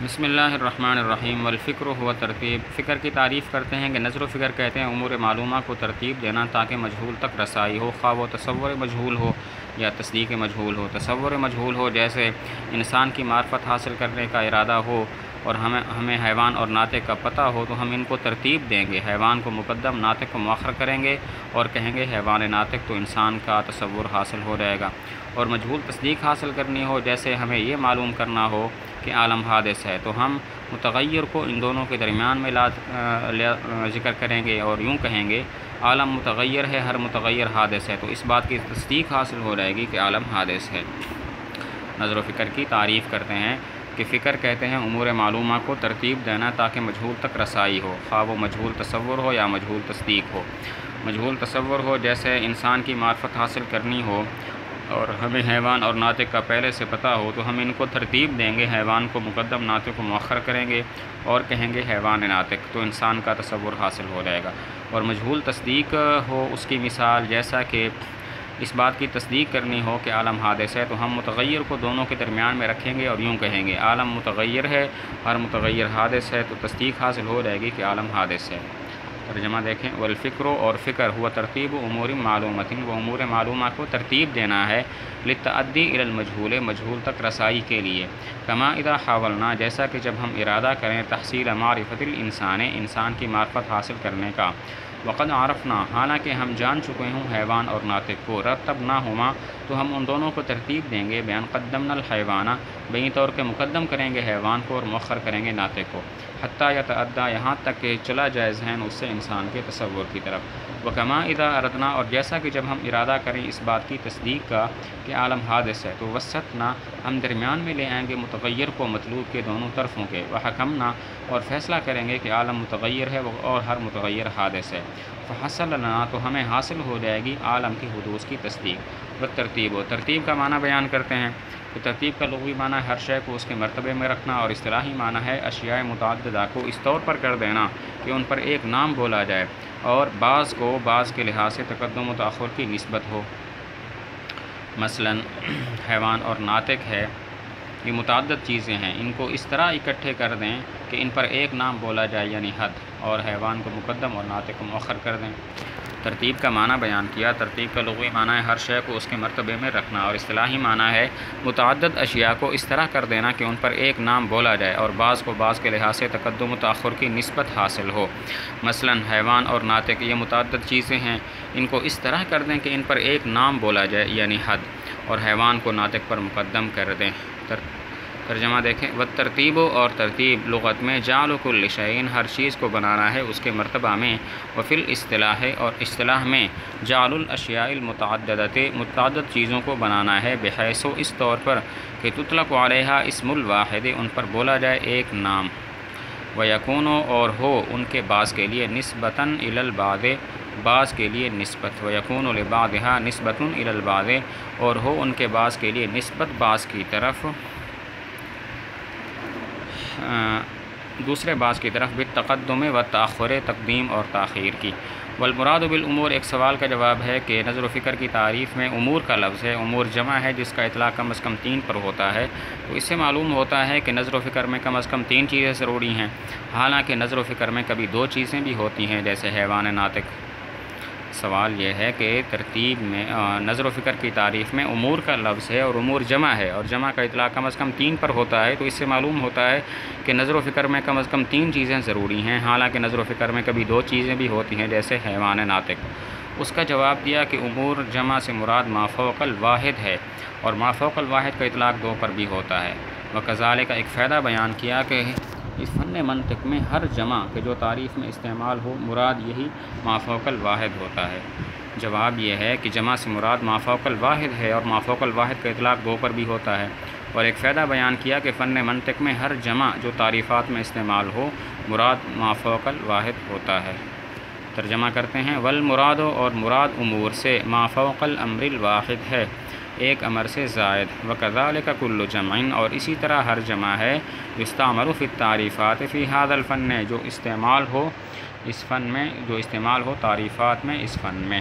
بسم اللہ الرحمن الرحیم والفکر ہوا ترتیب۔ فکر کی تعریف کرتے ہیں کہ نظر و فکر کہتے ہیں امور معلومہ کو ترتیب دینا تاکہ مجہول تک رسائی ہو، خواہ وہ تصور مجہول ہو یا تصدیق مجہول ہو۔ تصور مجہول ہو جیسے انسان کی معرفت حاصل کرنے کا ارادہ ہو اور ہمیں حیوان اور ناطق کا پتہ ہو تو ہم ان کو ترتیب دیں گے، حیوان کو مقدم ناطق کو مؤخر کریں گے اور کہیں گے حیوان ناطق، تو انسان کا تصور حاصل ہو جائے گا۔ اور مجہول تصدیق حاصل کرنی ہو جیسے ہمیں یہ معلوم کرنا ہو کہ عالم حادث ہے تو ہم متغیر کو ان دونوں کے درمیان میں ذکر کریں گے اور یوں کہیں گے عالم متغیر ہے، ہر متغیر حادث ہے، تو اس بات کی تصدیق حاصل ہو جائے گی کہ عالم حادث ہے۔ نظر و فکر کی تعریف کرتے ہیں کہ فکر کہتے ہیں امور معلومہ کو ترتیب دینا تاکہ مجہول تک رسائی ہو، خواہ وہ مجہول تصور ہو یا مجہول تصدیق ہو۔ مجہول تصور ہو جیسے انسان کی معرفت حاصل کرنی ہو اور ہمیں حیوان اور ناطق کا پہلے سے پتہ ہو تو ہم ان کو ترتیب دیں گے، حیوان کو مقدم ناطق کو مؤخر کریں گے اور کہیں گے حیوان ناطق، تو انسان کا تصور حاصل ہو جائے گا۔ اور مجہول تصدیق ہو اس کی مثال جیسا کہ اس بات کی تصدیق کرنی ہو کہ عالم حادث ہے تو ہم متغیر کو دونوں کے درمیان میں رکھیں گے اور یوں کہیں گے عالم متغیر ہے، ہر متغیر حادث ہے، تو تصدیق حاصل ہو جائے گی کہ عالم حادث ہے۔ ترجمہ دیکھیں، والفکر اور فکر ہوا ترتیب امور معلومات، وہ امور معلومہ کو ترتیب دینا ہے، للتعدی الی المجہول، مجہول تک رسائی کے لیے، کما اذا حاولنا، جیسا کہ جب ہم ارادہ کریں تحصیل معرفت الانسان، انسان کی معرفت حاصل کرنے کا، وقد عرفنا، حالانکہ ہم جان چکے ہوں حیوان اور ناطق کو، رتبناہما، تو ہم ان دونوں کو ترتیب دیں گے، بیان قدمنا الحیوان، بین طور کے مقدم کریں گے حیوان کو اور مؤخر کریں گے ناطق کو، حتیٰ یتعدی، یہاں تک کہ چلا جائے ذہن اس سے انسان کے تصور کی طرف، وکما اذا اردنا، اور جیسا کہ جب ہم ارادہ کریں اس بات کی تصدیق کا کہ عالم حادث ہے تو وسطنا، ہم درمیان میں لے آئیں گے متغیر کو مطلوب کے دونوں طرفوں کے، وحکمنا، اور فیصلہ کریں گے کہ عالم متغیر ہے اور ہر متغیر حادث ہے، فحصل لنا، تو ہمیں حاصل ہو جائے گی عالم کی حدوث کی تصدیق۔ والترتیب، و ترتیب کا معنی بیان کرتے ہیں کہ ترتیب کا لغوی معنی ہے ہر شے کو اس کے مرتبے میں رکھنا، اور اصطلاحی معنی ہے اشیاء متعددہ کو اس طور پر کر دینا کہ ان پر ایک نام بولا جائے اور بعض کو بعض کے لحاظ سے تقدم و تاخر کی نسبت ہو۔ مثلا حیوان اور ناطق ہے، یہ متعدد چیزیں ہیں، ان کو اس طرح اکٹھے کر دیں کہ ان پر ایک نام بولا جائے یعنی حد، اور حیوان کو مقدم اور ناطق کو مؤخر کر دیں۔ ترتیب کا معنی بیان کیا، ترتیب کا لغوی معنی ہے ہر شے کو اس کے مرتبے میں رکھنا، اور اصطلاحی معنی ہے متعدد اشیاء کو اس طرح کر دینا کہ ان پر ایک نام بولا جائے اور بعض کو بعض کے لحاظ سے تقدم و تاخر کی نسبت حاصل ہو۔ مثلا حیوان اور ناطق یہ متعدد چیزیں ہیں، ان کو اس طرح کر دیں کہ ان پر ایک نام بولا جائے یعنی حد، اور حیوان کو ناطق پر مقدم کر دیں۔ ترجمہ دیکھیں، والترتیب، اور ترتیب لغت میں جعل کل شیء، ہر چیز کو بنانا ہے اس کے مرتبہ میں، وفی الاصطلاح، اور اصطلاح میں جعل الاشیاء المتعددۃ، متعدد چیزوں کو بنانا ہے، بحیث، اس طور پر کہ تطلق علیہا اسم الواحد، ان پر بولا جائے ایک نام، ویکون، اور ہو ان کے بعض کے لیے نسبتاً الی البعض، بعض کے لیے نسبت، ویکون لبعضھا نسبۃ الی البعض، اور ہو ان کے بعض کے لیے نسبت بعض کی طرف، دوسرے بعض کی طرف، بالتقدم و تاخر، تقدیم اور تاخیر کی۔ والمراد بالامور، ایک سوال کا جواب ہے کہ نظر و فکر کی تعریف میں امور کا لفظ ہے، امور جمع ہے جس کا اطلاق کم از کم 3 پر ہوتا ہے، تو اس سے معلوم ہوتا ہے کہ نظر و فکر میں کم از کم 3 چیزیں ضروری ہیں، حالانکہ نظر و فکر میں کبھی 2 چیزیں بھی ہوتی ہیں جیسے حیوان ناطق۔ سوال یہ ہے کہ ترتیب میں نظر و فکر کی تعریف میں امور کا لفظ ہے اور امور جمع ہے، اور جمع کا اطلاق کم از کم 3 پر ہوتا ہے، تو اس سے معلوم ہوتا ہے کہ نظر و فکر میں کم از کم 3 چیزیں ضروری ہیں، حالانکہ نظر و فکر میں کبھی 2 چیزیں بھی ہوتی ہیں جیسے حیوان ناطق۔ اس کا جواب دیا کہ امور جمع سے مراد ما فوق الواحد ہے، اور ما فوق الواحد کا اطلاق 2 پر بھی ہوتا ہے۔ وکذالک، ایک فائدہ بیان کیا کہ اس فن منطق میں ہر جمع کہ جو تعریف میں استعمال ہو مراد یہی ما فوق الواحد ہوتا ہے۔ جواب یہ ہے کہ جمع سے مراد ما فوق الواحد ہے، اور ما فوق الواحد کا اطلاق 2 پر بھی ہوتا ہے۔ اور ایک فائدہ بیان کیا کہ فن منطق میں ہر جمع جو تعریفات میں استعمال ہو مراد ما فوق الواحد ہوتا ہے۔ ترجمہ کرتے ہیں، والمراد، اور مراد امور سے ما فوق الامر الواحد ہے، ایک امر سے زائد، وکذالک کل جمع، اور اسی طرح ہر جمع ہے یستعمل فی التعریفات فی ھذا الفن، جو استعمال ہو اس فن میں، جو استعمال ہو تعریفات میں اس فن میں۔